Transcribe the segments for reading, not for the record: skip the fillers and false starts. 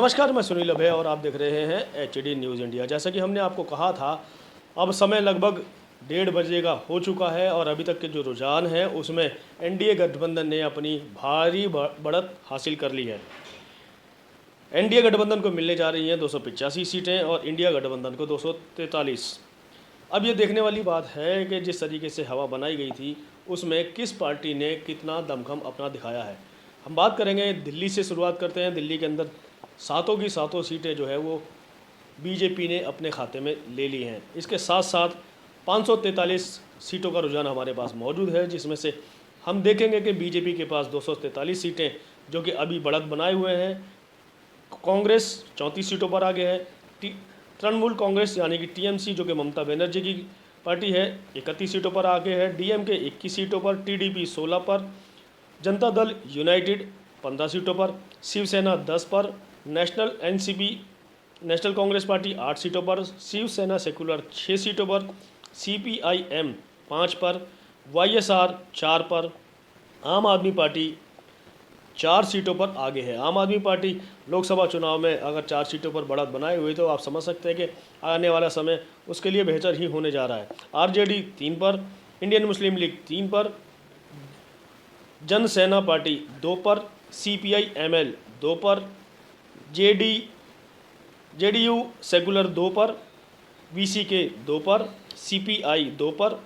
नमस्कार, मैं सुनील अभय और आप देख रहे हैं HD न्यूज़ इंडिया। जैसा कि हमने आपको कहा था, अब समय लगभग 1:30 बजे का हो चुका है और अभी तक के जो रुझान है उसमें NDA गठबंधन ने अपनी भारी बढ़त हासिल कर ली है। NDA गठबंधन को मिलने जा रही हैं 285 सीटें और इंडिया गठबंधन को 243। अब ये देखने वाली बात है कि जिस तरीके से हवा बनाई गई थी उसमें किस पार्टी ने कितना दमखम अपना दिखाया है। हम बात करेंगे, दिल्ली से शुरुआत करते हैं। दिल्ली के अंदर सातों की सातों सीटें जो है वो बीजेपी ने अपने खाते में ले ली हैं। इसके साथ साथ 543 सीटों का रुझान हमारे पास मौजूद है, जिसमें से हम देखेंगे कि बीजेपी के पास 243 सीटें जो कि अभी बढ़त बनाए हुए हैं। कांग्रेस 34 सीटों पर आगे है। तृणमूल कांग्रेस यानी कि TMC जो कि ममता बनर्जी की पार्टी है 31 सीटों पर आगे है। DMK 21 सीटों पर, TDP 16 पर, जनता दल यूनाइटेड 15 सीटों पर, शिवसेना 10 पर, नेशनल कांग्रेस पार्टी 8 सीटों पर, शिवसेना सेकुलर 6 सीटों पर, CPIM 5 पर, YSR 4 पर, आम आदमी पार्टी 4 सीटों पर आगे है। आम आदमी पार्टी लोकसभा चुनाव में अगर 4 सीटों पर बढ़त बनाए हुए तो आप समझ सकते हैं कि आने वाला समय उसके लिए बेहतर ही होने जा रहा है। RJD 3 पर, इंडियन मुस्लिम लीग 3 पर, जन सेना पार्टी 2 पर, CPI-ML 2 पर, JDU सेकुलर 2 पर, VCK 2 पर, CPI 2 पर,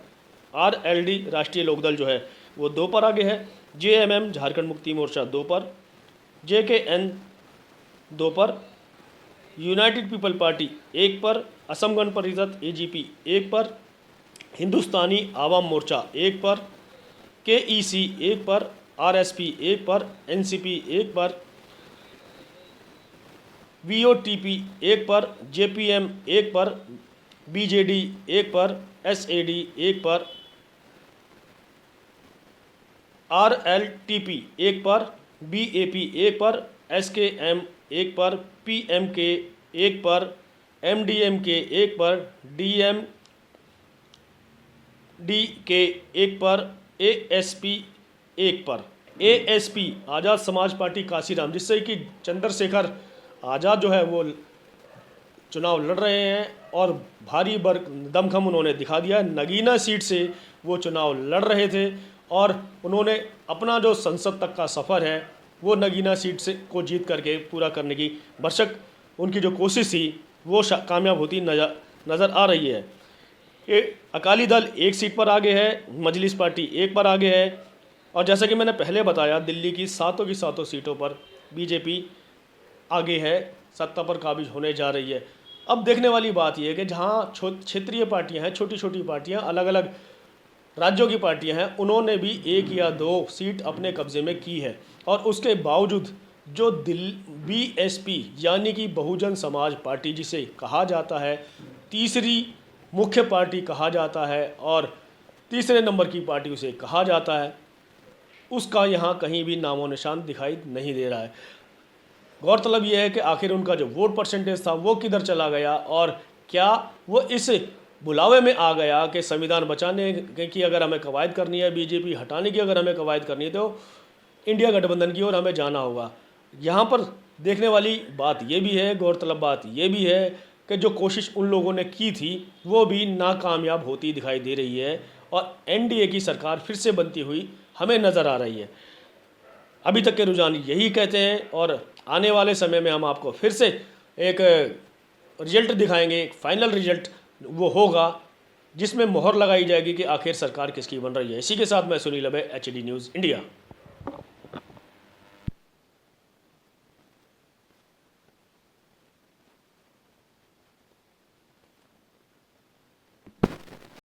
RLD राष्ट्रीय लोकदल जो है वो 2 पर आगे है। JMM झारखंड मुक्ति मोर्चा 2 पर, JKN 2 पर, यूनाइटेड पीपल पार्टी 1 पर, असम गण परिषद AGP 1 पर, हिंदुस्तानी आवाम मोर्चा 1 पर, KEC 1 पर, RSP 1 पर, NCP 1 पर, VOTP 1 पर, JPM 1 पर, BJD 1 पर, SAD 1 पर, RLTP 1 पर, BAP 1 पर, SKM 1 पर, PMK 1 पर, MDMK 1 पर, DMDK 1 पर, ASP 1 पर। ASP आज़ाद समाज पार्टी काशीराम, जिससे कि चंद्रशेखर आज़ाद जो है वो चुनाव लड़ रहे हैं और भारी दमखम उन्होंने दिखा दिया। नगीना सीट से वो चुनाव लड़ रहे थे और उन्होंने अपना जो संसद तक का सफ़र है वो नगीना सीट से को जीत करके पूरा करने की भरसक उनकी जो कोशिश थी वो कामयाब होती नज़र आ रही है। अकाली दल 1 सीट पर आगे है, मजलिस पार्टी 1 पर आगे है और जैसा कि मैंने पहले बताया, दिल्ली की सातों सीटों पर बीजेपी आगे है, सत्ता पर काबिज होने जा रही है। अब देखने वाली बात यह है कि जहाँ क्षेत्रीय पार्टियां हैं, छोटी छोटी पार्टियां, अलग अलग राज्यों की पार्टियां हैं, उन्होंने भी 1 या 2 सीट अपने कब्जे में की है और उसके बावजूद जो BSP यानी कि बहुजन समाज पार्टी, जिसे कहा जाता है तीसरी मुख्य पार्टी कहा जाता है और तीसरे नंबर की पार्टी उसे कहा जाता है, उसका यहाँ कहीं भी नामो निशान दिखाई नहीं दे रहा है। गौरतलब यह है कि आखिर उनका जो वोट परसेंटेज था वो किधर चला गया और क्या वो इस बुलावे में आ गया कि संविधान बचाने की अगर हमें कवायद करनी है, बीजेपी हटाने की अगर हमें कवायद करनी है तो इंडिया गठबंधन की ओर हमें जाना होगा। यहाँ पर देखने वाली बात ये भी है, गौरतलब बात ये भी है कि जो कोशिश उन लोगों ने की थी वो भी नाकामयाब होती दिखाई दे रही है और NDA की सरकार फिर से बनती हुई हमें नज़र आ रही है। अभी तक के रुझान यही कहते हैं और आने वाले समय में हम आपको फिर से एक रिजल्ट दिखाएंगे। एक फाइनल रिजल्ट वो होगा जिसमें मोहर लगाई जाएगी कि आखिर सरकार किसकी बन रही है। इसी के साथ मैं सुनील अभय, HD न्यूज़ इंडिया।